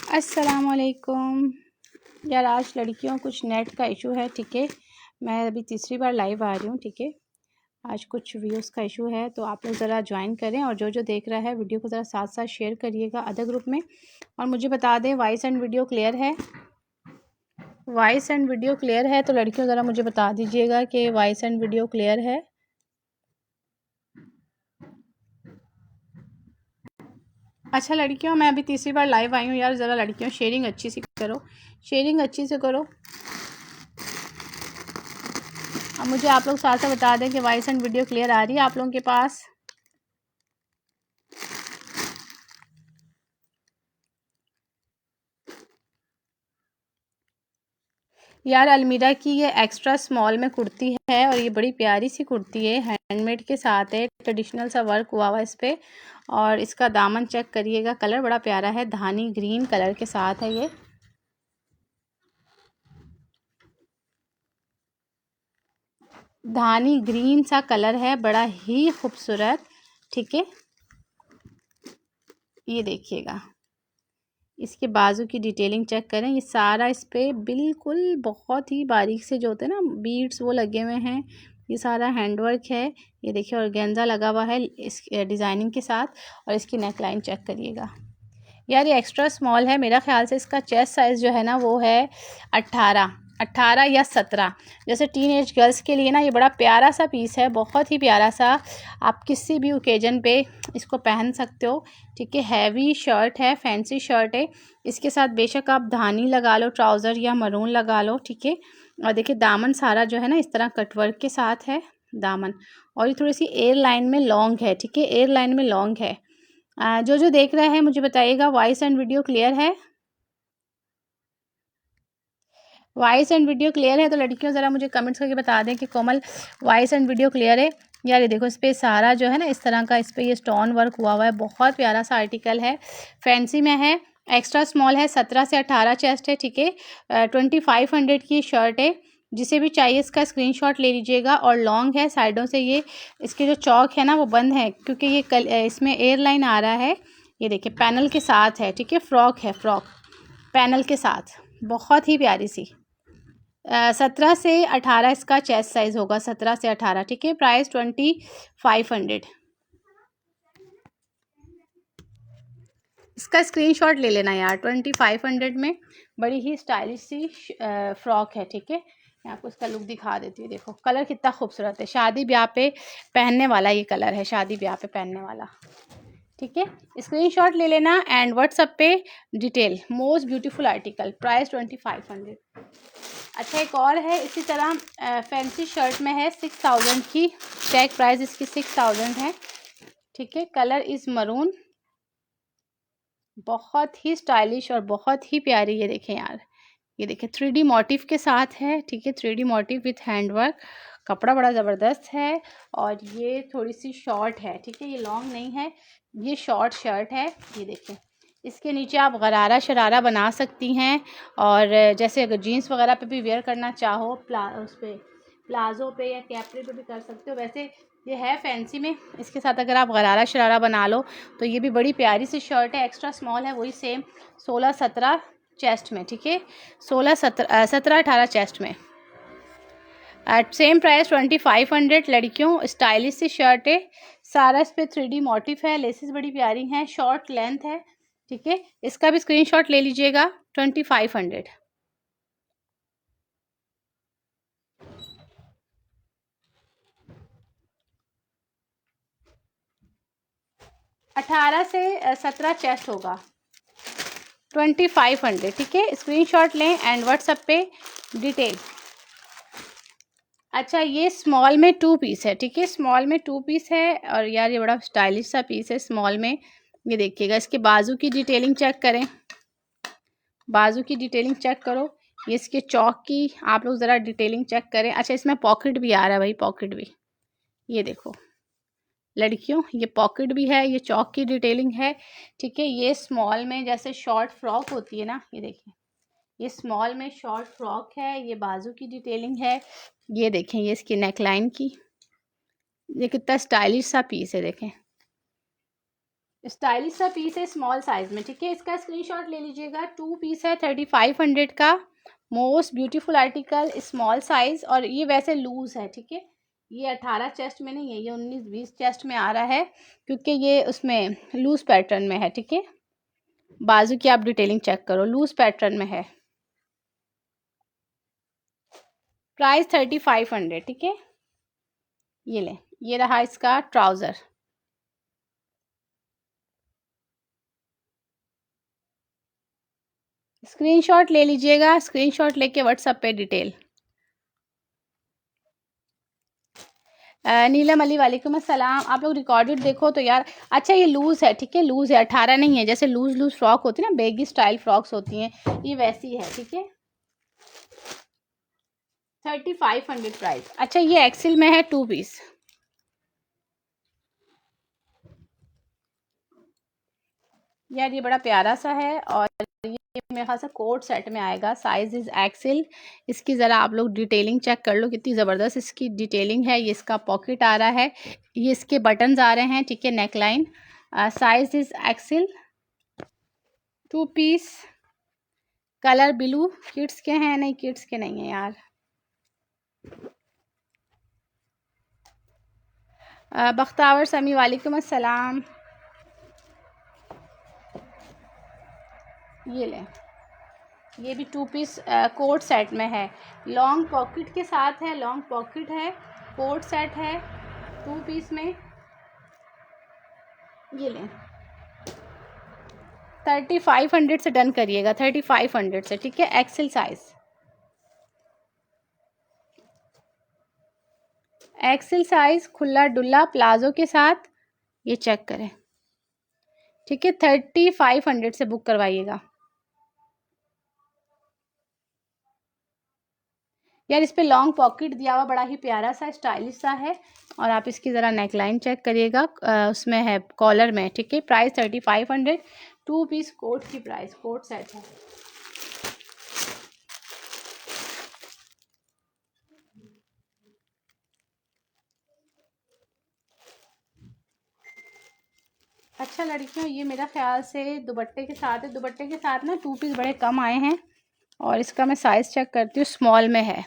अस्सलामुअलैकुम यार, आज लड़कियों कुछ नेट का इशू है। ठीक है, मैं अभी तीसरी बार लाइव आ रही हूँ। ठीक है, आज कुछ व्यूज़ का इशू है, तो आप लोग ज़रा ज्वाइन करें और जो जो देख रहा है वीडियो को ज़रा साथ साथ शेयर करिएगा अदर ग्रुप में। और मुझे बता दें वॉइस एंड वीडियो क्लियर है? वॉइस एंड वीडियो क्लियर है तो लड़कियों ज़रा मुझे बता दीजिएगा कि वॉइस एंड वीडियो क्लियर है। अच्छा लड़कियों, मैं अभी तीसरी बार लाइव आई हूँ यार, ज़रा लड़कियों शेयरिंग अच्छी सी करो, शेयरिंग अच्छी से करो। अब मुझे आप लोग साथ साथ बता दें कि वॉइस एंड वीडियो क्लियर आ रही है आप लोगों के पास। यार अलमीरा की ये एक्स्ट्रा स्मॉल में कुर्ती है और ये बड़ी प्यारी सी कुर्ती है, हैंडमेड के साथ है, ट्रेडिशनल सा वर्क हुआ हुआ इस पे। और इसका दामन चेक करिएगा, कलर बड़ा प्यारा है, धानी ग्रीन कलर के साथ है ये। धानी ग्रीन सा कलर है, बड़ा ही खूबसूरत। ठीक है, ये देखिएगा, इसके बाजू की डिटेलिंग चेक करें, ये सारा इस पे बिल्कुल बहुत ही बारीक से जो होते हैं ना बीड्स वो लगे हुए हैं, ये सारा हैंडवर्क है। ये देखिए ऑर्गेन्जा लगा हुआ है इस डिज़ाइनिंग के साथ। और इसकी नेक लाइन चेक करिएगा यार, ये एक्स्ट्रा स्मॉल है, मेरा ख्याल से इसका चेस्ट साइज़ जो है ना वो है 18 या 17। जैसे टीन एज गर्ल्स के लिए ना ये बड़ा प्यारा सा पीस है, बहुत ही प्यारा सा। आप किसी भी ओकेजन पे इसको पहन सकते हो। ठीक है, हैवी शर्ट है, फैंसी शर्ट है, इसके साथ बेशक आप धानी लगा लो, ट्राउज़र या मरून लगा लो। ठीक है, और देखिए दामन सारा जो है ना इस तरह कटवर्क के साथ है दामन। और ये थोड़ी सी एयर लाइन में लॉन्ग है। ठीक है, एयर लाइन में लॉन्ग है। जो जो देख रहे हैं मुझे बताइएगा वॉइस एंड वीडियो क्लियर है? वॉइस एंड वीडियो क्लियर है तो लड़कियों ज़रा मुझे कमेंट्स करके बता दें कि कोमल वॉइस एंड वीडियो क्लियर है। यार ये देखो, इस पर सारा जो है ना इस तरह का इस पर ये स्टोन वर्क हुआ हुआ है, बहुत प्यारा सा आर्टिकल है, फैंसी में है, एक्स्ट्रा स्मॉल है, 17 से 18 चेस्ट है। ठीक है, 2500 की शर्ट है, जिसे भी चाहिए इसका स्क्रीनशॉट ले लीजिएगा। और लॉन्ग है, साइडों से ये इसके जो चौक है ना वो बंद है, क्योंकि ये इसमें एयरलाइन आ रहा है। ये देखिए पैनल के साथ है। ठीक है, फ्रॉक है, फ्रॉक पैनल के साथ, बहुत ही प्यारी सी। 17 से 18 इसका चेस्ट साइज होगा, 17 से 18। ठीक है, प्राइस 2500। इसका स्क्रीनशॉट ले लेना यार, 2500 में बड़ी ही स्टाइलिश सी फ्रॉक है। ठीक है, मैं आपको इसका लुक दिखा देती हूँ। देखो कलर कितना खूबसूरत है, शादी ब्याह पे पहनने वाला ये कलर है, शादी ब्याह पे पहनने वाला। ठीक है, स्क्रीनशॉट ले लेना एंड व्हाट्सएप पे detail. Most beautiful article, price 2500। अच्छा एक और है इसी तरह फैंसी शर्ट में है 6000 की, टैग प्राइस इसकी 6000 है। ठीक है, कलर इज़ मरून, बहुत ही स्टाइलिश और बहुत ही प्यारी। ये देखें यार, ये देखें 3D मोटिव के साथ है। ठीक है, 3D मोटिव विथ हैंडवर्क, कपड़ा बड़ा ज़बरदस्त है। और ये थोड़ी सी शॉर्ट है। ठीक है, ये लॉन्ग नहीं है, ये शॉर्ट शर्ट है। ये देखें, इसके नीचे आप गरारा शरारा बना सकती हैं, और जैसे अगर जीन्स वगैरह पे भी वेयर करना चाहो, उस पर प्लाजो पे या कैपरी पे भी कर सकते हो। वैसे ये है फैंसी में, इसके साथ अगर आप गरारा शरारा बना लो तो ये भी बड़ी प्यारी सी शर्ट है, एक्स्ट्रा स्मॉल है, वही सेम 16-17 चेस्ट में। ठीक है, 17-18 चेस्ट में, एट सेम प्राइस 2500। लड़कियों स्टाइलिश सी शर्ट है, सारा इस पर 3D मोटिफ है, लेसेस बड़ी प्यारी हैं, शॉर्ट लेंथ है। ठीक है, इसका भी स्क्रीनशॉट ले लीजिएगा, 2500। 18 से 17 चेस्ट होगा, 2500। ठीक है, स्क्रीनशॉट लें एंड व्हाट्सएप पे डिटेल। अच्छा ये स्मॉल में 2 पीस है। ठीक है, स्मॉल में 2 पीस है, और यार ये बड़ा स्टाइलिश सा पीस है स्मॉल में। ये देखिएगा, इसके बाजू की डिटेलिंग चेक करें, बाजू की डिटेलिंग चेक करो, ये इसके चौक की आप लोग ज़रा डिटेलिंग चेक करें। अच्छा इसमें पॉकेट भी आ रहा है भाई, पॉकेट भी, ये देखो लड़कियों, ये पॉकेट भी है, ये चौक की डिटेलिंग है। ठीक है, ये स्मॉल में जैसे शॉर्ट फ्रॉक होती है ना, ये देखिए ये स्मॉल में शॉर्ट फ्रॉक है, ये बाजू की डिटेलिंग है। ये देखें, ये इसकी नेक लाइन की, ये कितना स्टाइलिश सा पीस है, देखें स्टाइलिश सा पीस है स्मॉल साइज में, ठीक है। इसका स्क्रीनशॉट ले लीजिएगा। 2 पीस है 3500 का। Most beautiful article, small size, और ये वैसे लूज है, ठीक है। ये 18 चेस्ट में नहीं है, ये 19-20 चेस्ट में आ रहा है, क्योंकि ये उसमें लूज पैटर्न में है, ठीक है। बाजू की आप डिटेलिंग चेक करो, लूज पैटर्न में है। प्राइस 3500, ठीक है। ये ले, ये रहा इसका ट्राउजर। स्क्रीनशॉट ले लीजिएगा, स्क्रीनशॉट लेके व्हाट्सएप पे डिटेल। नीलम अली वालेकुम अस्सलाम। आप लोग रिकॉर्डेड देखो तो यार। अच्छा ये लूज़ है, ठीक है, लूज़ है, 18 नहीं है। जैसे लूज़ लूज़ फ्रॉक होती है ना, बेगी स्टाइल फ्रॉक्स होती हैं, ये वैसी है, ठीक है। 3500 प्राइस। अच्छा ये एक्सेल में है, 2 पीस। यार ये बड़ा प्यारा सा है, और ये मेरे ख्याल से कोट सेट में आएगा। Size is XL. इसकी ज़रा आप लोग डिटेलिंग चेक कर लो, कितनी ज़बरदस्त इसकी डिटेलिंग है। ये इसका पॉकेट आ रहा है, ये इसके बटन्स आ रहे हैं, ठीक है, neck line. Size is XL, 2 piece. Colour blue. Kids के हैं? नहीं, किड्स के नहीं है यार। बख्तावर समी वालेकुम अस्सलाम। ये ले, ये भी 2 पीस कोट सेट में है। लॉन्ग पॉकेट के साथ है, लॉन्ग पॉकेट है, कोट सेट है, 2 पीस में। ये ले, 3500 से डन करिएगा, 3500 से, ठीक है। एक्सेल साइज, एक्सेल साइज, खुला डुल्ला प्लाजो के साथ। ये चेक करें, ठीक है। 3500 से बुक करवाइएगा। यार इस पे लॉन्ग पॉकेट दिया हुआ, बड़ा ही प्यारा सा स्टाइलिश सा है। और आप इसकी ज़रा नेकलाइन चेक करिएगा, उसमें है कॉलर में, ठीक है। प्राइस 3500। 2 पीस कोट की प्राइस, कोट सेट है। अच्छा लड़कियों, ये मेरा ख्याल से दुपट्टे के साथ है। दुपट्टे के साथ ना 2 पीस बड़े कम आए हैं, और इसका मैं साइज़ चेक करती हूँ, स्मॉल में है।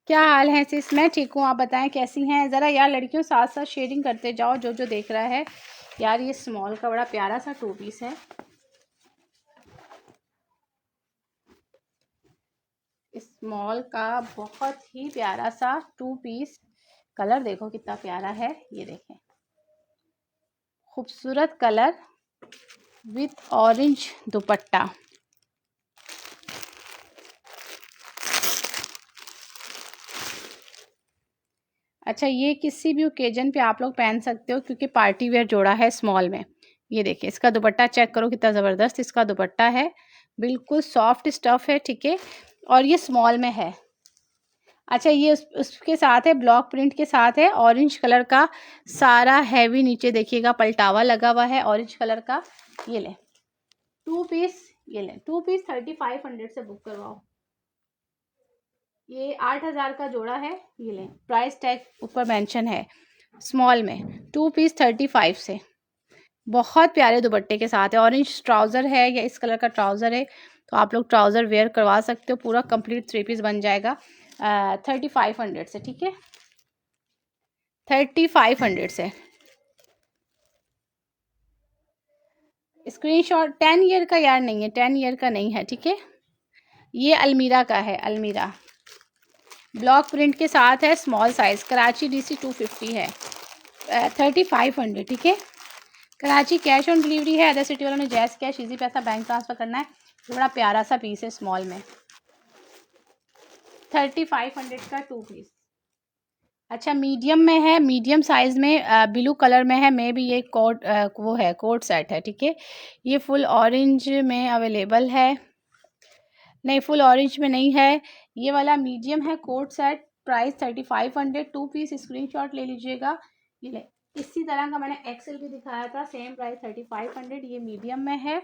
क्या हाल है सिस? मैं ठीक हूँ, आप बताएं कैसी हैं? ज़रा यार लड़कियों साथ साथ शेयरिंग करते जाओ, जो जो देख रहा है। यार ये स्मॉल का बड़ा प्यारा सा 2 पीस है। स्मॉल का बहुत ही प्यारा सा 2 पीस। कलर देखो कितना प्यारा है, ये देखें, खूबसूरत कलर विथ ऑरेंज दुपट्टा। अच्छा ये किसी भी ओकेजन पे आप लोग पहन सकते हो, क्योंकि पार्टी वेयर जोड़ा है स्मॉल में। ये देखिए इसका दुपट्टा चेक करो, कितना ज़बरदस्त इसका दुपट्टा है, बिल्कुल सॉफ्ट स्टफ है, ठीक है। और ये स्मॉल में है। अच्छा ये उसके साथ है, ब्लॉक प्रिंट के साथ है, ऑरेंज कलर का सारा हैवी, नीचे देखिएगा पलटावा लगा हुआ है ऑरेंज कलर का। ये ले 2 पीस, ये ले 2 पीस 3500 से बुक करवाओ। ये 8000 का जोड़ा है। ये ले, प्राइस टैग ऊपर मेंशन है, स्मॉल में 2 पीस 35 से। बहुत प्यारे दुपट्टे के साथ है, ऑरेंज ट्राउज़र है या इस कलर का ट्राउज़र है, तो आप लोग ट्राउज़र वेयर करवा सकते हो, पूरा कंप्लीट 3 पीस बन जाएगा 3500 से, ठीक है। 3500 से। स्क्रीनशॉट 10 ईयर का यार नहीं है, 10 ईयर का नहीं है, ठीक है। ये अलमीरा का है, अलमीरा ब्लॉक प्रिंट के साथ है, स्मॉल साइज़, कराची DC 250 है, 3500, ठीक है। कराची कैश ऑन डिलीवरी है, अदर सिटी वालों ने जैस कैश इजी पैसा बैंक ट्रांसफ़र करना है। ये बड़ा प्यारा सा पीस है स्मॉल में, 3500 का 2 पीस। अच्छा मीडियम में है, मीडियम साइज़ में ब्लू कलर में है, मे भी ये कोट वो है, कोट सेट है, ठीक है। ये फुल ऑरेंज में अवेलेबल है, नहीं फुल ऑरेंज में नहीं है, ये वाला मीडियम है coat set. Price 3500, 2 piece. Screenshot ले लीजिएगा। ये ले, इसी तरह का मैंने एक्सेल भी दिखाया था, सेम प्राइस 3500। ये मीडियम में है।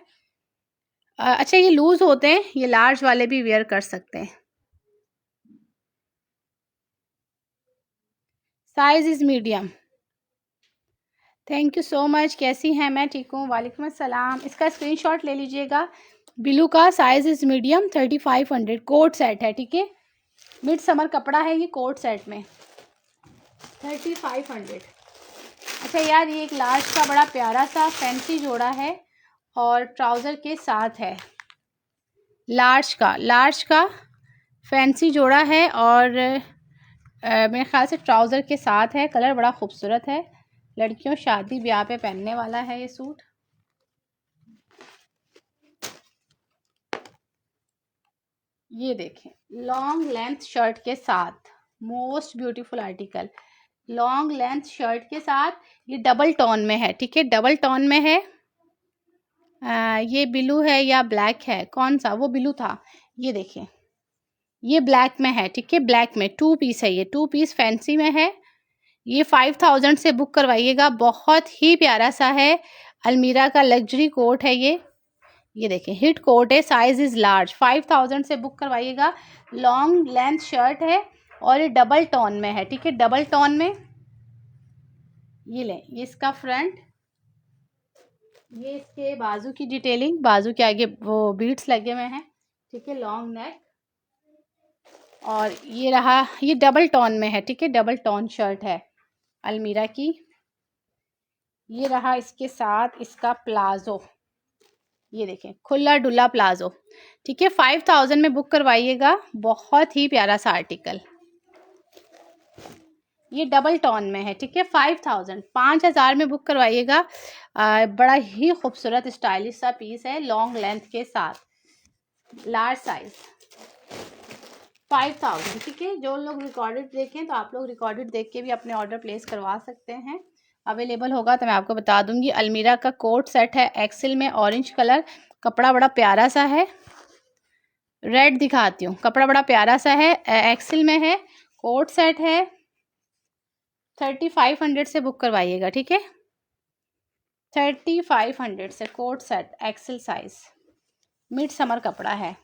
अच्छा ये लूज़ होते हैं, ये लार्ज वाले भी वेयर कर सकते हैं। Size is medium. Thank you so much. कैसी हैं? मैं ठीक हूँ, वालेकुम अस्सलाम। इसका स्क्रीनशॉट ले लीजिएगा। ब्लू का size is medium, 3500 coat set है, ठीक है। मिड समर कपड़ा है ये, कोट सेट में 3500। अच्छा यार, ये एक लार्ज का बड़ा प्यारा सा फैंसी जोड़ा है और ट्राउज़र के साथ है। लार्ज का फैंसी जोड़ा है और मेरे ख्याल से ट्राउज़र के साथ है। कलर बड़ा खूबसूरत है, लड़कियों शादी ब्याह पे पहनने वाला है ये सूट। ये देखें, लॉन्ग लेंथ शर्ट के साथ, most beautiful article. Long length shirt के साथ, ये डबल टोन में है, ठीक है, डबल टोन में है। ये ब्लू है या ब्लैक है, कौन सा? वो ब्लू था। ये देखिए, ये ब्लैक में है, ठीक है, ब्लैक में 2 पीस है, ये 2 पीस फैंसी में है। ये 5000 से बुक करवाइएगा, बहुत ही प्यारा सा है। अलमीरा का लग्जरी कोट है ये देखिए, हिट कोट है, साइज इज़ लार्ज। 5000 से बुक करवाइएगा। लॉन्ग लेंथ शर्ट है और ये डबल टोन में है, ठीक है, डबल टोन में। ये लें, ये इसका फ्रंट, ये इसके बाजू की डिटेलिंग, बाजू के आगे वो बीड्स लगे हुए हैं, ठीक है, लॉन्ग नेक। और ये रहा, ये डबल टोन में है, ठीक है, डबल टोन शर्ट है अलमीरा की। ये रहा इसके साथ इसका प्लाजो, ये देखें, खुला डुला प्लाजो, ठीक है। 5000 में बुक करवाइएगा, बहुत ही प्यारा सा आर्टिकल। ये डबल टोन में है, ठीक है। 5000 में बुक करवाइएगा। बड़ा ही खूबसूरत स्टाइलिश सा पीस है, लॉन्ग लेंथ के साथ, लार्ज साइज। 5000, ठीक है। जो लोग रिकॉर्डेड देखें तो आप लोग रिकॉर्डेड देख के भी अपने ऑर्डर प्लेस करवा सकते हैं। अवेलेबल होगा तो मैं आपको बता दूंगी। अलमीरा का कोट सेट है, एक्सेल में, ऑरेंज कलर, कपड़ा बड़ा प्यारा सा है। रेड दिखाती हूँ, कपड़ा बड़ा प्यारा सा है, एक्सेल में है, कोट सेट है। 3500 से बुक करवाइएगा, ठीक है। 3500 से coat set, XL size, mid summer कपड़ा है।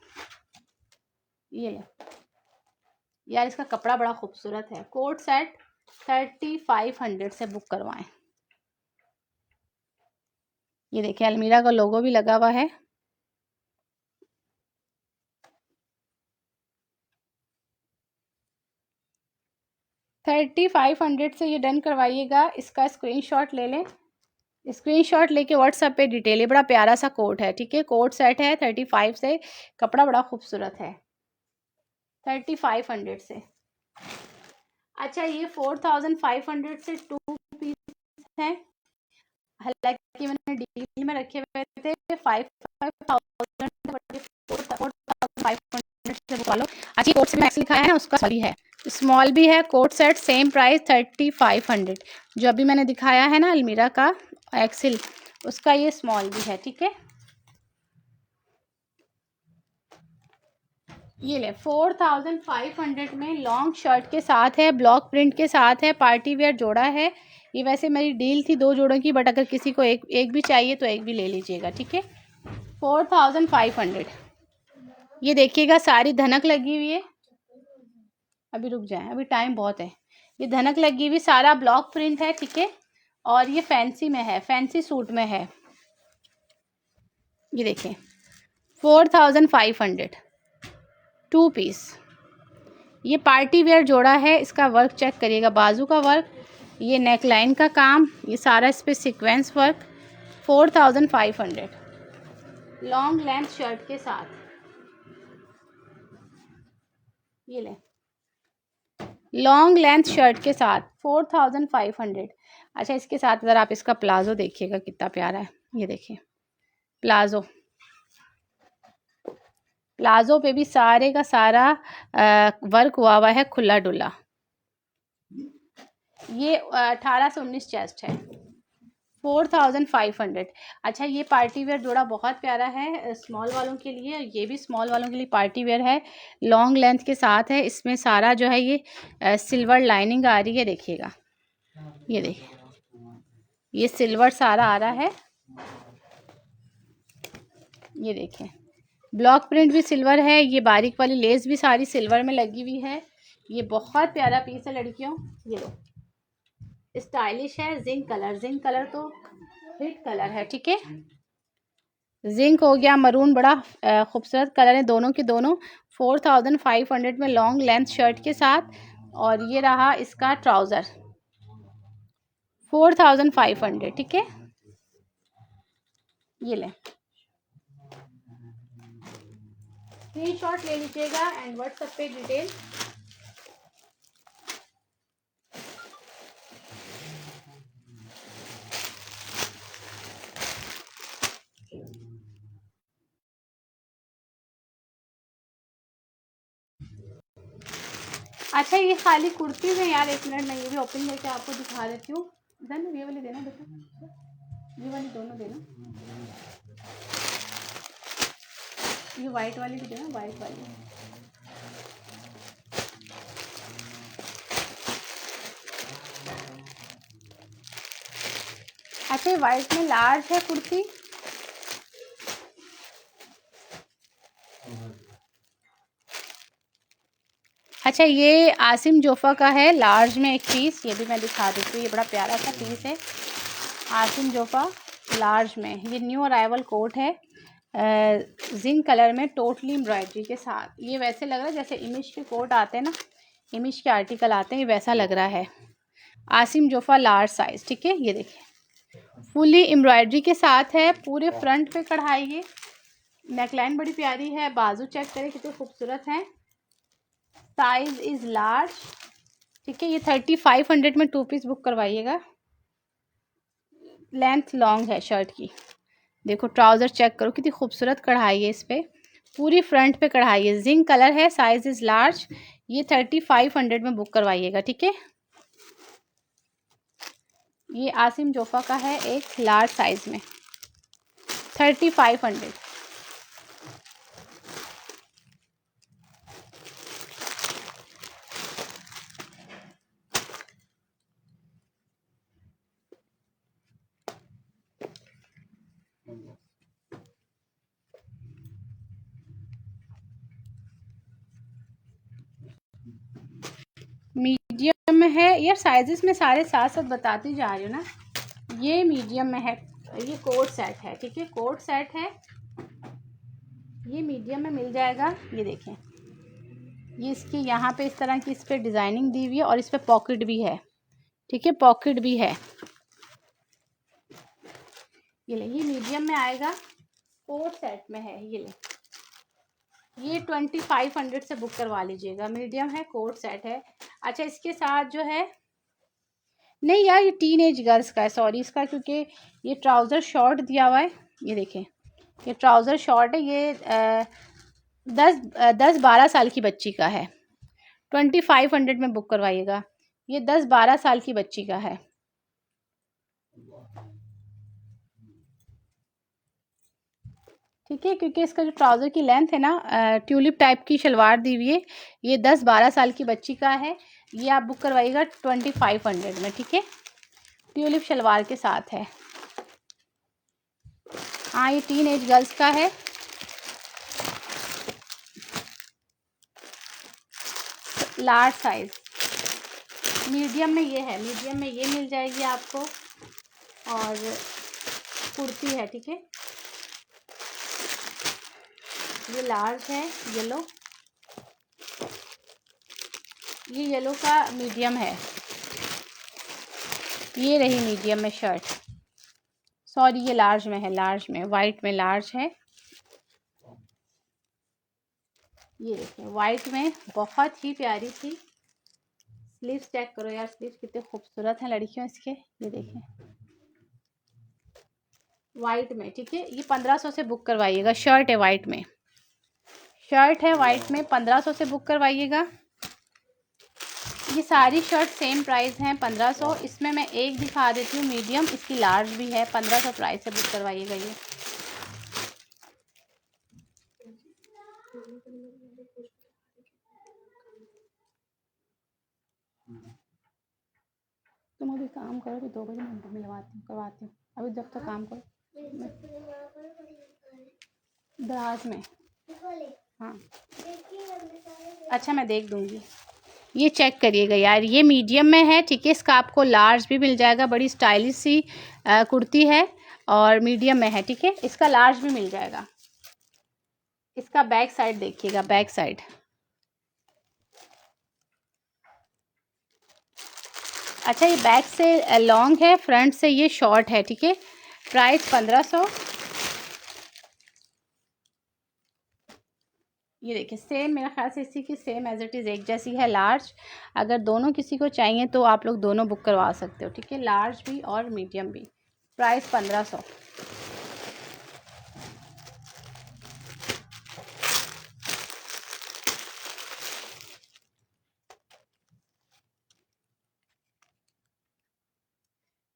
ये ले यार, इसका कपड़ा बड़ा खूबसूरत है। कोट सेट 3500 से बुक करवाएं। ये देखिए, अलमीरा का लोगो भी लगा हुआ है। $3500 से ये डन करवाइएगा। इसका स्क्रीनशॉट ले लें, स्क्रीनशॉट लेके व्हाट्सएप पे डिटेल। ये बड़ा प्यारा सा कोट है, ठीक है, कोट सेट है 35 से, कपड़ा बड़ा खूबसूरत है। 3500 से। अच्छा, ये 4500 से 2 पीस हैं, हालांकि मैंने डील में रखे हुए थे। 5500 वालों, अच्छी कोट से मैं लिखा है ना, उसका सॉरी है, स्मॉल भी है। Coat set same price 3500। जो अभी मैंने दिखाया है ना अलमीरा का एक्सेल, उसका ये स्मॉल भी है, ठीक है। ये ले, 4500 में लॉन्ग शर्ट के साथ है, ब्लॉक प्रिंट के साथ है, पार्टी वेयर जोड़ा है। ये वैसे मेरी डील थी 2 जोड़ों की, बट अगर किसी को एक भी चाहिए तो एक भी ले लीजिएगा, ठीक है। 4500। ये देखिएगा, सारी धनक लगी हुई है। अभी रुक जाए, अभी टाइम बहुत है। ये धनक लगी हुई, सारा ब्लॉक प्रिंट है, ठीक है। और ये फैंसी में है, फैंसी सूट में है। ये देखिए, 4500, 2 पीस। ये पार्टी वेयर जोड़ा है। इसका वर्क चेक करिएगा, बाजू का वर्क, ये नेक लाइन का काम, ये सारा इस पर sequence work. 4500 long length shirt के साथ। ये ले, लॉन्ग लेंथ शर्ट के साथ 4500। अच्छा, इसके साथ अगर आप इसका प्लाजो देखिएगा कितना प्यारा है। ये देखिए प्लाजो, प्लाजो पे भी सारे का सारा वर्क हुआ है, खुला डुला। ये 18 से 19 चेस्ट है। 4500। अच्छा, ये पार्टी वेयर जोड़ा बहुत प्यारा है स्मॉल वालों के लिए, ये भी स्मॉल वालों के लिए पार्टी वेयर है, लॉन्ग लेंथ के साथ है। इसमें सारा जो है ये सिल्वर लाइनिंग आ रही है, देखिएगा। ये देखिए, ये सिल्वर सारा आ रहा है। ये देखिए, ब्लॉक प्रिंट भी सिल्वर है, ये बारीक वाली लेस भी सारी सिल्वर में लगी हुई है। ये बहुत प्यारा पीस है लड़कियों। ये लो, स्टाइलिश है। जिंक कलर, जिंक कलर तो हिट कलर है, ठीक है। जिंक हो गया, मरून, बड़ा खूबसूरत कलर है दोनों के दोनों। 4500 में लॉन्ग लेंथ शर्ट के साथ। और ये रहा इसका ट्राउज़र, 4500, ठीक है। ये ले, स्क्रीनशॉट ले लीजिएगा एंड व्हाट्सएप पे डिटेल। अच्छा, ये खाली कुर्ती में यार, एक मिनट मैं ये भी ओपन करके आपको दिखा देती हूँ। ये वाली देना बेटा, ये वाली दोनों देना, ये वाइट वाली भी देना, वाइट वाली। अच्छा, ये वाइट में लार्ज है कुर्ती। अच्छा, ये आसिम जोफ़ा का है, लार्ज में एक पीस, ये भी मैं दिखा देती हूँ। ये बड़ा प्यारा सा पीस है, आसिम जोफ़ा लार्ज में। ये न्यू अराइवल कोट है, जिंक कलर में, टोटली एम्ब्रॉयडरी के साथ। ये वैसे लग रहा है जैसे इमिश के कोट आते हैं ना, इमिश के आर्टिकल आते हैं, ये वैसा लग रहा है। आसिम जोफ़ा लार्ज साइज़, ठीक है। ये देखिए, फुली एम्ब्रॉयडरी के साथ है, पूरे फ्रंट पे कढ़ाई है, नेकलाइन बड़ी प्यारी है, बाजू चेक करें कितने खूबसूरत हैं। साइज इज़ लार्ज, ठीक है। ये 3500 में 2 पीस बुक करवाइएगा। लेंथ लॉन्ग है शर्ट की। देखो ट्राउज़र चेक करो, कितनी खूबसूरत कढ़ाई है इस पर, पूरी फ्रंट पे कढ़ाई है, जिंक कलर है, साइज इज़ लार्ज। ये 3500 में बुक करवाइएगा, ठीक है। ये आसिम जोफ़ा का है, एक लार्ज साइज में, 3500। मीडियम में है यार, साइजेस में सारे साथ साथ बताती जा रही हूँ ना। ये मीडियम में है, ये कोट सेट है, ठीक है, कोट सेट है। ये मीडियम में मिल जाएगा। ये देखें, ये इसकी यहाँ पे इस तरह की इस पर डिज़ाइनिंग दी हुई है और इस पर पॉकेट भी है, ठीक है, पॉकेट भी है। ये ले, ये मीडियम में आएगा, कोट सेट में है। ये ले, ये 2500 से बुक करवा लीजिएगा, मीडियम है, कोट सेट है। अच्छा, इसके साथ जो है, नहीं यार ये टीन एज गर्ल्स का है, सॉरी इसका, क्योंकि ये ट्राउज़र शॉर्ट दिया हुआ है। ये देखें, ये ट्राउज़र शॉर्ट है, ये 10-12 साल की बच्ची का है। 2500 में बुक करवाइएगा। ये 10-12 साल की बच्ची का है, ठीक है, क्योंकि इसका जो ट्राउज़र की लेंथ है ना, ट्यूलिप टाइप की शलवार दी हुई है। ये 10-12 साल की बच्ची का है। ये आप बुक करवाइएगा 2500 में, ठीक है, ट्यूलिप शलवार के साथ है। हाँ, ये टीन एज गर्ल्स का है, लार्ज साइज। मीडियम में ये है, मीडियम में ये मिल जाएगी आपको, और कुर्ती है, ठीक है। ये लार्ज है, येलो, ये येलो का मीडियम है। ये रही मीडियम में शर्ट, सॉरी ये लार्ज में है, लार्ज में, वाइट में लार्ज है। ये देखिए, वाइट में बहुत ही प्यारी सी। स्लीव्स चेक करो यार, स्लीव्स कितने खूबसूरत हैं लड़कियों इसके। ये देखिए, वाइट में, ठीक है। ये 1500 से बुक करवाइएगा, शर्ट है वाइट में, शर्ट है वाइट में, 1500 से बुक करवाइएगा। ये सारी शर्ट सेम प्राइस हैं, 1500। इसमें मैं एक दिखा देती हूँ मीडियम, इसकी लार्ज भी है, 1500 प्राइस से बुक करवाइएगा। ये तुम अभी काम करो, तो 2 बजे मैं मिलवाती हूँ, करवाती हूँ, अभी जब तक काम करो। दराज में, हाँ, अच्छा मैं देख दूँगी। ये चेक करिएगा यार, ये मीडियम में है, ठीक है। इसका आपको लार्ज भी मिल जाएगा, बड़ी स्टाइलिश सी कुर्ती है और मीडियम में है, ठीक है। इसका लार्ज भी मिल जाएगा। इसका बैक साइड देखिएगा, बैक साइड। अच्छा, ये बैक से लॉन्ग है, फ्रंट से ये शॉर्ट है, ठीक है। प्राइस 1500। ये देखिए सेम, मेरा ख्याल से इसी की सेम एज इट इज़ एक जैसी है, लार्ज। अगर दोनों किसी को चाहिए तो आप लोग दोनों बुक करवा सकते हो, ठीक है। लार्ज भी और मीडियम भी। प्राइस 1500।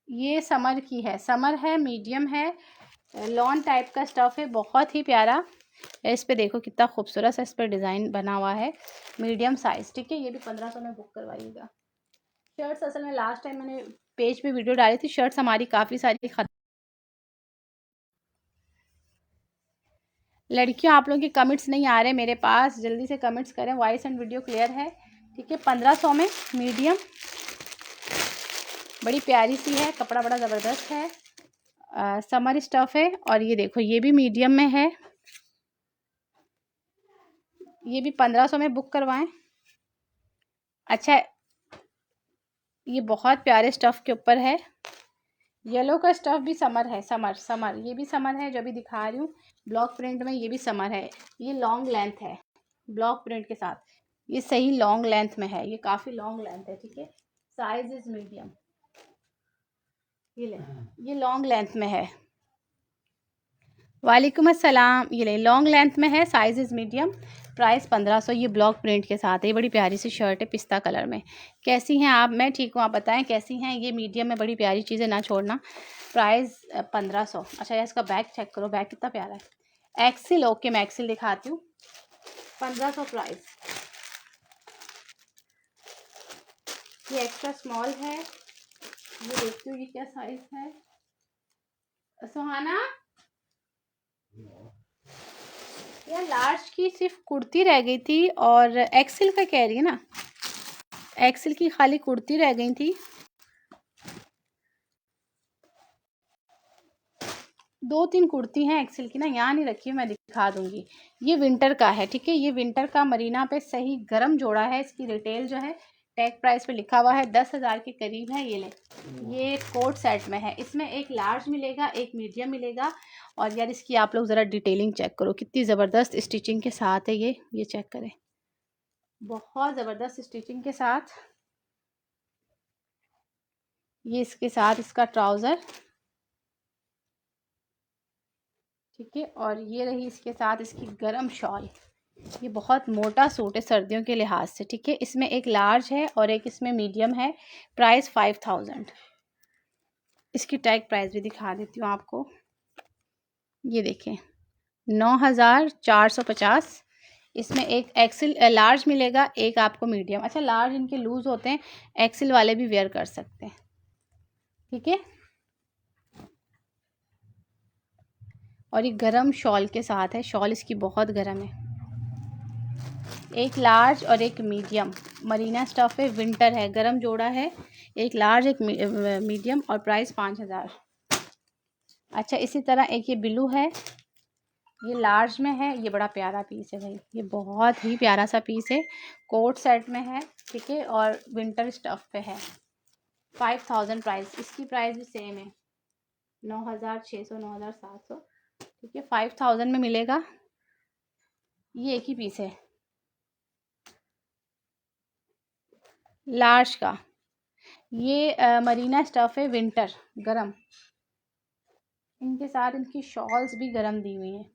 ये समर की है, समर है, मीडियम है, लॉन टाइप का स्टफ़ है, बहुत ही प्यारा। इस पे देखो कितना खूबसूरत सा इस पर डिज़ाइन बना हुआ है, मीडियम साइज़, ठीक है। ये भी 1500 में बुक करवाइएगा। शर्ट्स असल में लास्ट टाइम मैंने पेज पे वीडियो डाली थी, शर्ट्स हमारी काफ़ी सारी खत्म। लड़कियों, आप लोगों के कमेंट्स नहीं आ रहे मेरे पास, जल्दी से कमेंट्स करें। वॉइस एंड वीडियो क्लियर है, ठीक है। 1500 में मीडियम, बड़ी प्यारी सी है, कपड़ा बड़ा ज़बरदस्त है, समर स्टफ़ है। और ये देखो ये भी मीडियम में है, ये भी 1500 में बुक करवाएं। अच्छा, ये बहुत प्यारे स्टफ़ के ऊपर है, येलो का स्टफ़ भी समर है, समर समर, ये भी समर है जो भी दिखा रही हूँ ब्लॉक प्रिंट में, ये भी समर है। ये लॉन्ग लेंथ है ब्लॉक प्रिंट के साथ, ये सही लॉन्ग लेंथ में है, ये काफ़ी लॉन्ग लेंथ है, ठीक है। साइज इज़ मीडियम, ये ले, ये लॉन्ग लेंथ में है। वालेकुम अस्सलाम, ये ले लॉन्ग लेंथ में है, साइज इज़ मीडियम। प्राइस 1500। ये ब्लॉक प्रिंट के साथ है, ये बड़ी प्यारी सी शर्ट है पिस्ता कलर में। कैसी हैं आप? मैं ठीक हूँ, आप बताएं कैसी हैं? ये मीडियम में बड़ी प्यारी चीज़ें ना छोड़ना। प्राइस 1500। अच्छा यार, इसका बैग चेक करो, बैग कितना प्यारा है। एक्सिल, ओके मैं एक्सिल दिखाती हूँ। 1500 प्राइस। ये एक्स्ट्रा स्मॉल है, ये देखती हूँ ये क्या साइज है। सुहाना, यार लार्ज की सिर्फ कुर्ती रह गई थी और एक्सेल का कह रही है ना, एक्सेल की खाली कुर्ती रह गई थी। 2-3 कुर्ती हैं एक्सेल की ना, यहाँ नहीं रखी है, मैं दिखा दूंगी। ये विंटर का है, ठीक है। ये विंटर का मरीना पे सही गरम जोड़ा है। इसकी रिटेल जो है टैग प्राइस पे लिखा हुआ है 10,000 के करीब है। ये ले, ये कोट सेट में है, इसमें एक लार्ज मिलेगा, एक मीडियम मिलेगा। और यार इसकी आप लोग ज़रा डिटेलिंग चेक करो, कितनी ज़बरदस्त स्टिचिंग के साथ है ये चेक करें, बहुत ज़बरदस्त स्टिचिंग के साथ। ये इसके साथ इसका ट्राउज़र, ठीक है। और ये रही इसके साथ इसकी गरम शॉल। ये बहुत मोटा सूट है सर्दियों के लिहाज से, ठीक है। इसमें एक लार्ज है और एक इसमें मीडियम है। प्राइस 5000। इसकी टैग प्राइस भी दिखा देती हूँ आपको, ये देखें 9450। इसमें एक एक्सेल लार्ज मिलेगा, एक आपको मीडियम। अच्छा, लार्ज इनके लूज़ होते हैं, एक्सेल वाले भी वेयर कर सकते हैं, ठीक है। और ये गरम शॉल के साथ है, शॉल इसकी बहुत गरम है। एक लार्ज और एक मीडियम, मरीना स्टफ़ है, विंटर है, गरम जोड़ा है। एक लार्ज एक मीडियम और प्राइस 5000। अच्छा, इसी तरह एक ये ब्लू है, ये लार्ज में है, ये बड़ा प्यारा पीस है भाई, ये बहुत ही प्यारा सा पीस है, कोट सेट में है, ठीक है। और विंटर स्टफ़ पे है। 5000 प्राइस। इसकी प्राइस भी सेम है, 9600 9700, ठीक है। 5000 में मिलेगा। ये एक ही पीस है लार्ज का। ये मरीना स्टफ़ है, विंटर, गरम। इनके साथ इनकी शॉल्स भी गरम दी हुई हैं,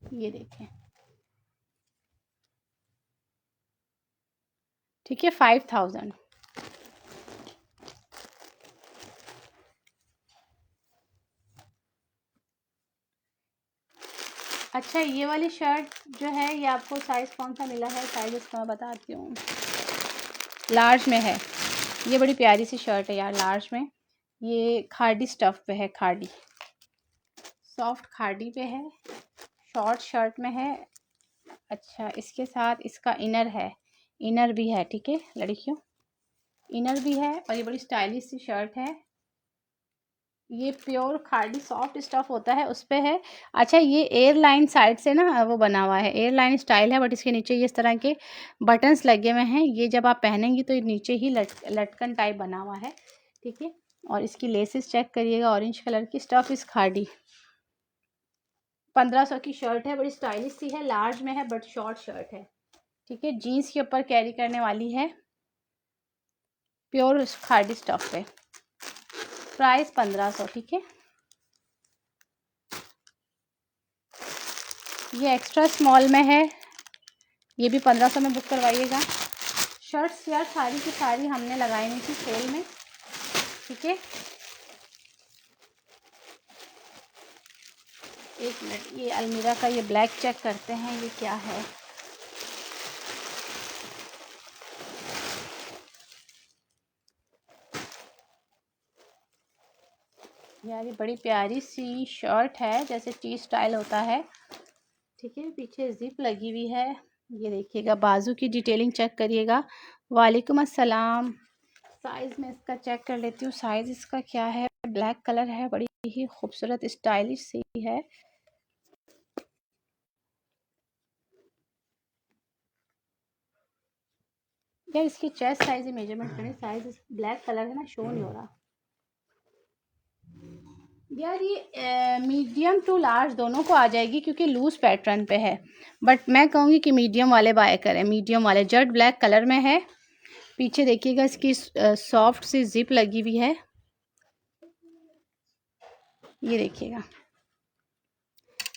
ये देखें, ठीक है। 5000। अच्छा, ये वाली शर्ट जो है ये आपको साइज़ कौन सा मिला है? साइज़ इसका मैं बताती हूँ, लार्ज में है। ये बड़ी प्यारी सी शर्ट है यार, लार्ज में। ये खादी स्टफ़ पे है, खादी सॉफ्ट खादी पे है, शॉर्ट शर्ट में है, अच्छा, इसके साथ इसका इनर है, इनर भी है, ठीक है लड़कियों, इनर भी है। और ये बड़ी स्टाइलिश सी शर्ट है, ये प्योर खादी सॉफ्ट स्टफ होता है उस पे है। अच्छा, ये एयरलाइन साइड से ना वो बना हुआ है, एयरलाइन स्टाइल है, बट इसके नीचे ये इस तरह के बटन्स लगे हुए हैं। ये जब आप पहनेंगी तो ये नीचे ही लटकन टाइप बना हुआ है, ठीक है। और इसकी लेसेस चेक करिएगा, ऑरेंज कलर की, स्टफ इस खादी। 1500 की शर्ट है, बड़ी स्टाइलिश सी है, लार्ज में है बट शॉर्ट शर्ट है, ठीक है। जीन्स के ऊपर कैरी करने वाली है, प्योर खादी स्टफ पे। प्राइस 1500, ठीक है। ये एक्स्ट्रा स्मॉल में है, ये भी 1500 में बुक करवाइएगा। शर्ट्स यार सारी की सारी हमने लगाई हुई थी सेल में, ठीक है। एक मिनट, ये अलमीरा का ये ब्लैक चेक करते हैं, ये क्या है। यार ये बड़ी प्यारी सी शर्ट है, जैसे टी स्टाइल होता है, ठीक है। पीछे जिप लगी हुई है, ये देखिएगा, बाजू की डिटेलिंग चेक करिएगा। वालेकुम अस्सलाम। साइज़ में इसका चेक कर लेती हूँ, साइज़ इसका क्या है। ब्लैक कलर है, बड़ी ही खूबसूरत स्टाइलिश सी है। यार इसकी चेस्ट साइज मेजरमेंट करें, साइज ब्लैक कलर है ना, शो नहीं हो रहा। यार ये मीडियम टू लार्ज दोनों को आ जाएगी, क्योंकि लूज पैटर्न पे है, बट मैं कहूँगी कि मीडियम वाले बाय करें। मीडियम वाले जेट ब्लैक कलर में है। पीछे देखिएगा, इसकी सॉफ्ट सी जिप लगी हुई है, ये देखिएगा,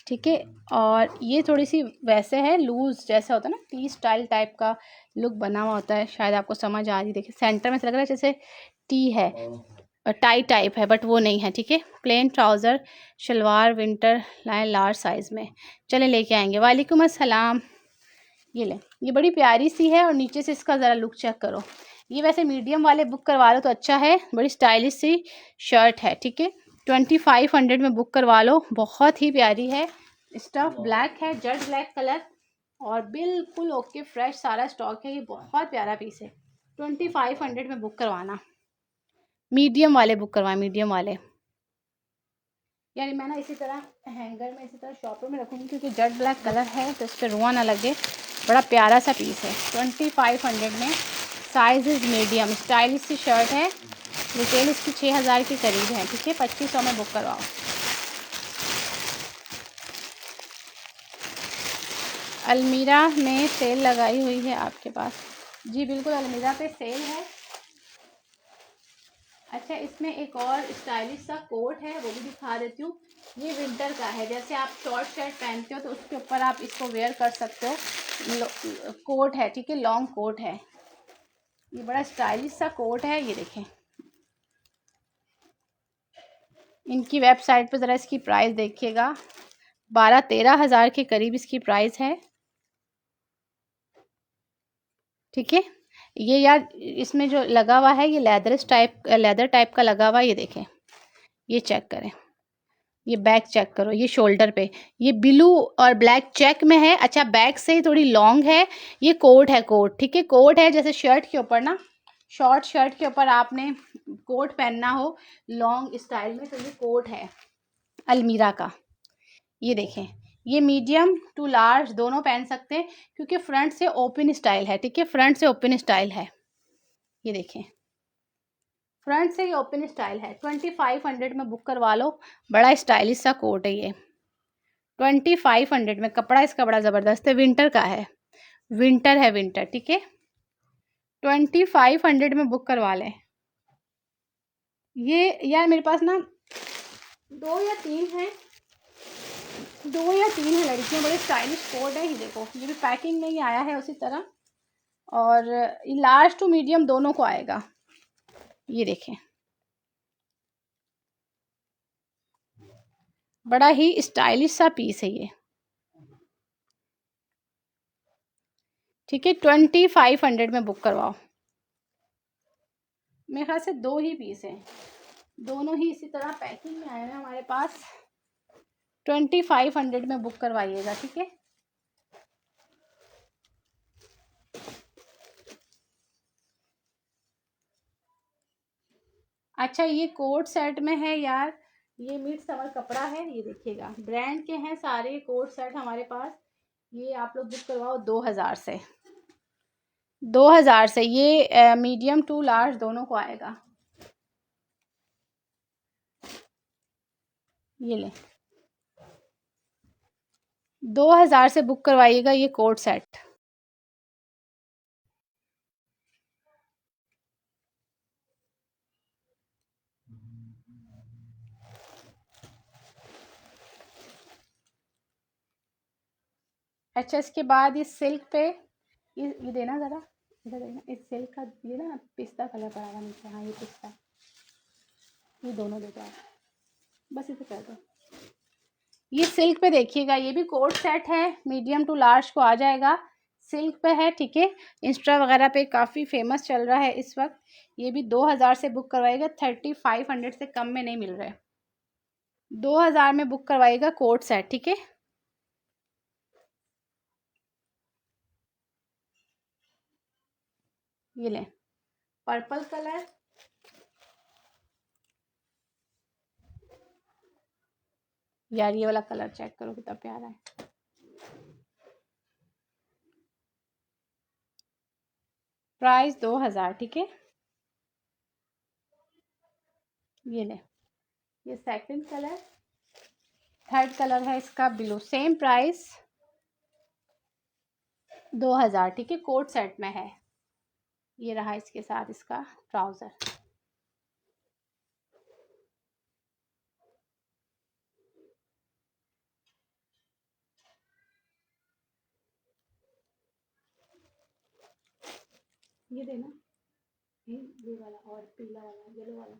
ठीक है। और ये थोड़ी सी वैसे है, लूज जैसा होता है ना, टी स्टाइल टाइप का लुक बना हुआ होता है, शायद आपको समझ आ रही। देखिए सेंटर में से लग रहा है जैसे टी है, टाई टाइप है, बट वो नहीं है, ठीक है। प्लेन ट्राउज़र, शलवार विंटर लाए लार्ज साइज़ में। चले लेके आएंगे। वालेकुम अस्सलाम। ये ले, ये बड़ी प्यारी सी है, और नीचे से इसका ज़रा लुक चेक करो। ये वैसे मीडियम वाले बुक करवा लो तो अच्छा है, बड़ी स्टाइलिश सी शर्ट है, ठीक है। 2500 में बुक करवा लो, बहुत ही प्यारी है। स्टफ ब्लैक है, जेट ब्लैक कलर, और बिल्कुल ओके फ्रेश सारा स्टॉक है। ये बहुत प्यारा पीस है। 2500 में बुक करवाना, मीडियम वाले बुक करवाएं, मीडियम वाले। यानी मैं ना इसी तरह हैंगर में, इसी तरह शॉपर में रखूँगी, क्योंकि जेट ब्लैक कलर है तो इस पर रुआ ना लगे। बड़ा प्यारा सा पीस है, 2500 में। साइज़ इज़ मीडियम, स्टाइलिश सी शर्ट है। रिटेल इसकी 6000 के करीब है, ठीक है। 2500 में बुक करवाओ। अलमीरा में सेल लगाई हुई है आपके पास? जी बिल्कुल, अलमीरा पे सेल है। अच्छा, इसमें एक और स्टाइलिश सा कोट है, वो भी दिखा देती हूँ। ये विंटर का है, जैसे आप शॉर्ट शर्ट पहनते हो तो उसके ऊपर आप इसको वेयर कर सकते हो। कोट है, ठीक है, लॉन्ग कोट है। ये बड़ा स्टाइलिश सा कोट है, ये देखें। इनकी वेबसाइट पे ज़रा इसकी प्राइस देखिएगा, 12-13 हज़ार के करीब इसकी प्राइस है, ठीक है। ये यार इसमें जो लगा हुआ है, ये लेदर टाइप का लगा हुआ है, ये देखें, ये चेक करें, ये बैक चेक करो, ये शोल्डर पे ये ब्लू और ब्लैक चेक में है। अच्छा, बैक से ही थोड़ी लॉन्ग है। ये कोट है, कोट, ठीक है, कोट है। जैसे शर्ट के ऊपर ना, शॉर्ट शर्ट के ऊपर आपने कोट पहनना हो लॉन्ग स्टाइल में, तो ये कोट है अलमीरा का। ये देखें, ये मीडियम टू लार्ज दोनों पहन सकते हैं, क्योंकि फ्रंट से ओपन स्टाइल है, ठीक है, फ्रंट से ओपन स्टाइल है। ये देखें, फ्रंट से ही ओपन स्टाइल है। 2500 में बुक करवा लो, बड़ा स्टाइलिश सा कोट है ये। 2500 में, कपड़ा इसका बड़ा ज़बरदस्त है, विंटर का है, विंटर है, विंटर, ठीक है। 2500 में बुक करवा लें। ये यार मेरे पास ना दो या तीन है लड़कियां, बड़े स्टाइलिश कोट है। ये देखो, ये भी पैकिंग में ही आया है उसी तरह, और ये लार्ज टू मीडियम दोनों को आएगा। ये देखें, बड़ा ही स्टाइलिश सा पीस है ये, ठीक है। 2500 में बुक करवाओ। मेरे ख्याल से दो ही पीस हैं, दोनों ही इसी तरह पैकिंग में आए हैं हमारे पास। 2500 में बुक करवाइएगा, ठीक है। अच्छा ये कोट सेट में है यार, ये मिड समर कपड़ा है, ये देखिएगा ब्रांड के हैं सारे कोट सेट हमारे पास। ये आप लोग बुक करवाओ 2000 से, 2000 से ये मीडियम टू लार्ज दोनों को आएगा। ये ले 2000 से बुक करवाइएगा ये कोट सेट। अच्छा इसके बाद ये सिल्क पे, ये देना ज़रा, इधर देना, इस सिल्क का ये ना पिस्ता कलर पड़ा हुआ नीचे, हाँ ये पिस्ता, ये दोनों दे दो आप, बस इसे कर दो। ये सिल्क पे देखिएगा, ये भी कोट सेट है, मीडियम टू लार्ज को आ जाएगा, सिल्क पे है, ठीक है। इंस्टा वगैरह पे काफ़ी फेमस चल रहा है इस वक्त। ये भी 2000 से बुक करवाएगा, 3500 से कम में नहीं मिल रहे। 2000 में बुक करवाएगा कोट सेट, ठीक है। ये लें पर्पल कलर, यार ये वाला कलर चेक करो कितना प्यारा है। प्राइस 2000, ठीक है। ये ले, ये सेकंड कलर, थर्ड कलर है इसका ब्लू, सेम प्राइस 2000, ठीक है। कोट सेट में है। ये रहा इसके साथ इसका ट्राउजर। ये देना, ये वाला और पीला वाला, येलो वाला।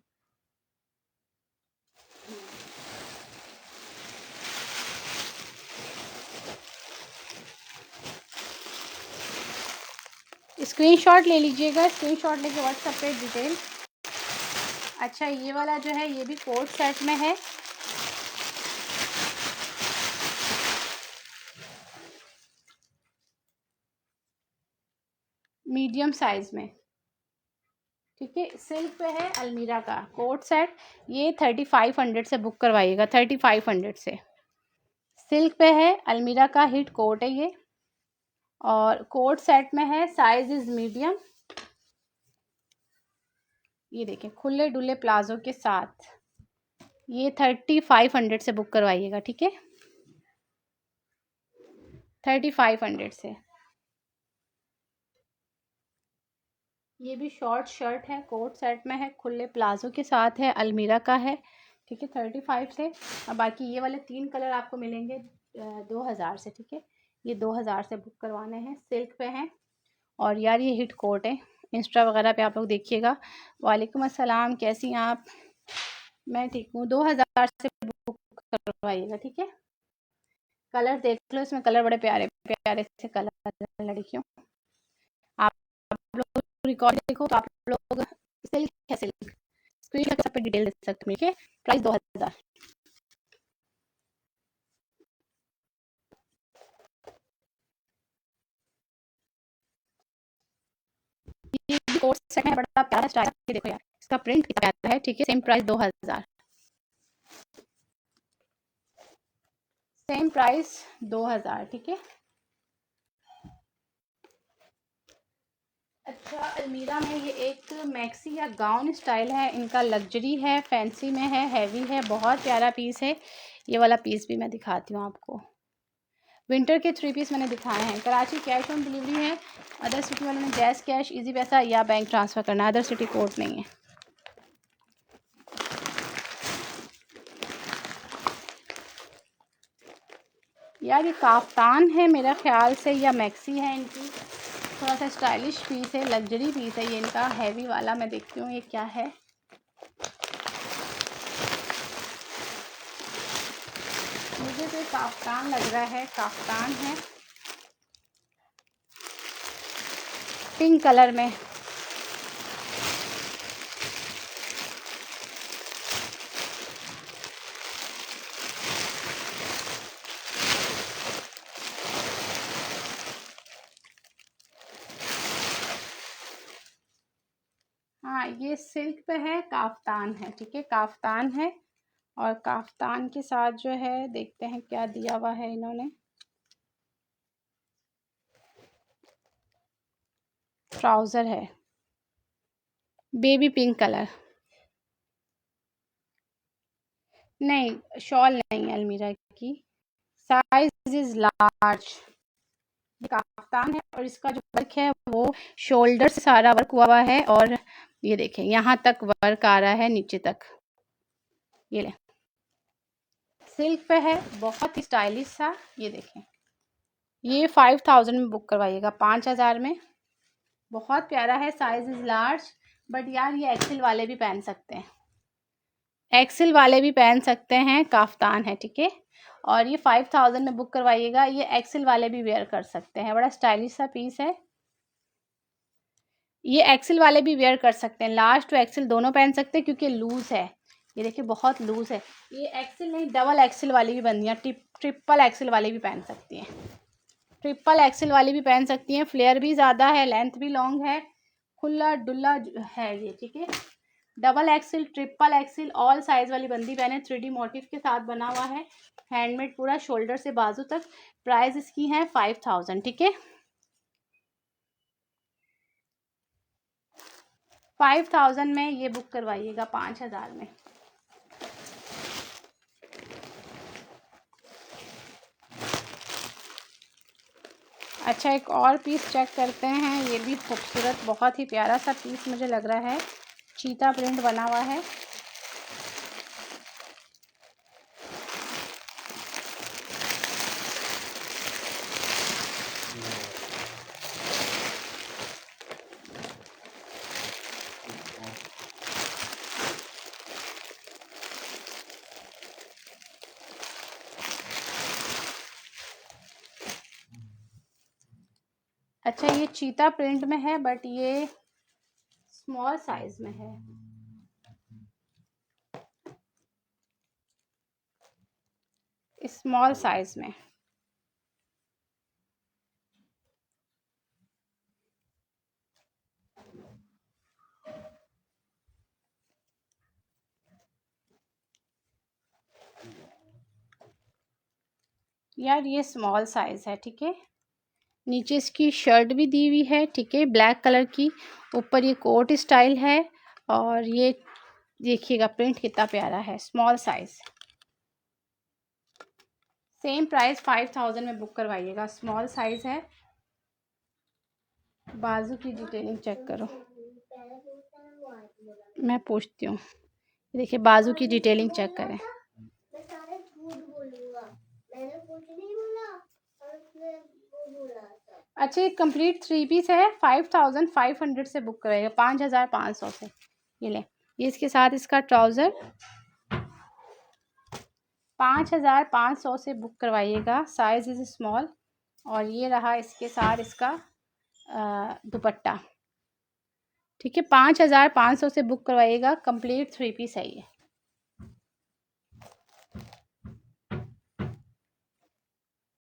स्क्रीनशॉट ले लीजिएगा, स्क्रीनशॉट लेके व्हाट्सएप पे डिटेल। अच्छा ये वाला जो है ये भी कोट सेट में है, मीडियम साइज में, ठीक है। सिल्क पे है, अलमीरा का कोट सेट। ये 3500 से बुक करवाइएगा, 3500 से। सिल्क पे है, अलमीरा का हिट कोट है ये, और कोट सेट में है, साइज इज मीडियम। ये देखें खुले डुले प्लाजो के साथ, ये 3500 से बुक करवाइएगा, ठीक है। 3500 से। ये भी शॉर्ट शर्ट है, कोट सेट में है, खुले प्लाजो के साथ है, अलमीरा का है, ठीक है। 35 से। और बाकी ये वाले 3 कलर आपको मिलेंगे 2000 से, ठीक है। ये 2000 से बुक करवाने हैं, सिल्क पे हैं। और यार ये हिट कोट है, इंस्टा वगैरह पे आप लोग देखिएगा। वालेकुम अस्सलाम, कैसी हैं आप? मैं ठीक हूँ। 2000 से बुक करवाइएगा, ठीक है। कलर देख लो, इसमें कलर बड़े प्यारे प्यारे से कलर है लड़कियों। आप लोग रिकॉर्ड देखो तो आप लोग सिल्क है, सिल्क स्क्रीनशॉट सब पे डिटेल देख सकते हैं, ठीक है। प्राइस 2000। ये कोट सेट है, बड़ा प्यारा स्टाइल है, देखो यार इसका प्रिंट कितना प्यारा है, ठीक है। सेम प्राइस 2000, सेम प्राइस 2000, ठीक है। अच्छा अलमीरा में ये एक मैक्सी या गाउन स्टाइल है, इनका लग्जरी है, फैंसी में है, हैवी है, बहुत प्यारा पीस है। ये वाला पीस भी मैं दिखाती हूँ आपको। विंटर के 3 पीस मैंने दिखाए हैं। कराची कैश ऑन डिलीवरी है, अदर सिटी वालों ने जैस कैश, इजी पैसा या बैंक ट्रांसफ़र करना है, अदर सिटी कोड नहीं है। यार ये काफ्तान है मेरा ख्याल से, या मैक्सी है इनकी, थोड़ा सा स्टाइलिश पीस है, लग्जरी पीस है ये इनका, हैवी वाला। मैं देखती हूँ ये क्या है। मुझे तो काफ्तान लग रहा है, काफ्तान है पिंक कलर में। हाँ ये सिल्क पे है, काफ्तान है, ठीक है, काफ्तान है। और काफ्तान के साथ जो है देखते हैं क्या दिया हुआ है इन्होंने। ट्राउज़र है बेबी पिंक कलर। नहीं शॉल नहीं है अलमीरा की, साइज इज लार्ज। काफ्तान है और इसका जो वर्क है वो शोल्डर से सारा वर्क हुआ है, और ये देखें यहाँ तक वर्क आ रहा है नीचे तक। ये ले, सिल्क पे है, बहुत ही स्टाइलिश सा। ये देखें, ये 5000 में बुक करवाइएगा, 5000 में। बहुत प्यारा है, साइज इज लार्ज। बट यार ये एक्सेल वाले भी पहन सकते हैं, एक्सेल वाले भी पहन सकते हैं, काफ्तान है, ठीक है। और ये 5000 में बुक करवाइएगा, ये एक्सेल वाले भी वेयर कर सकते हैं, बड़ा स्टाइलिश सा पीस है। ये एक्सेल वाले भी वेयर कर सकते हैं, लार्ज टू एक्सेल दोनों पहन सकते हैं क्योंकि लूज़ है। ये देखिए बहुत लूज़ है। ये एक्सेल नहीं, डबल एक्सेल वाली भी बनती हैं, ट्रिपल एक्सेल वाली भी पहन सकती हैं, ट्रिपल एक्सेल वाली भी पहन सकती हैं। फ्लेयर भी ज़्यादा है, लेंथ भी लॉन्ग है, खुला डुल्ला है ये, ठीक है। Double XL, triple XL, all size वाली बंदी पहने, 3D मोटिव के साथ बना हुआ है, हैंडमेड पूरा, शोल्डर से बाजू तक। प्राइस इसकी है 5000, ठीक है। 5000 में ये बुक करवाइएगा, 5000 में। अच्छा एक और पीस चेक करते हैं, ये भी खूबसूरत, बहुत ही प्यारा सा पीस मुझे लग रहा है, चीता प्रिंट बना हुआ है। अच्छा ये चीता प्रिंट में है, बट ये स्मॉल साइज में है। स्मॉल साइज में। यार ये स्मॉल साइज है, ठीक है। नीचे इसकी शर्ट भी दी हुई है, ठीक है, ब्लैक कलर की। ऊपर ये कोट स्टाइल है, और ये देखिएगा प्रिंट कितना प्यारा है, स्मॉल साइज। सेम प्राइस 5000 में बुक करवाइएगा, स्मॉल साइज है। बाजू की डिटेलिंग चेक करो, मैं पूछती हूँ। देखिए बाजू की डिटेलिंग चेक करें। अच्छा ये कंप्लीट 3 पीस है, 5500 से बुक करेगा, 5500 से। ये ले, ये इसके साथ इसका ट्राउज़र 5500 से बुक करवाइएगा, साइज इज़ स्मॉल। और ये रहा इसके साथ इसका दुपट्टा, ठीक है। 5500 से बुक करवाइएगा, कंप्लीट 3 पीस है ये।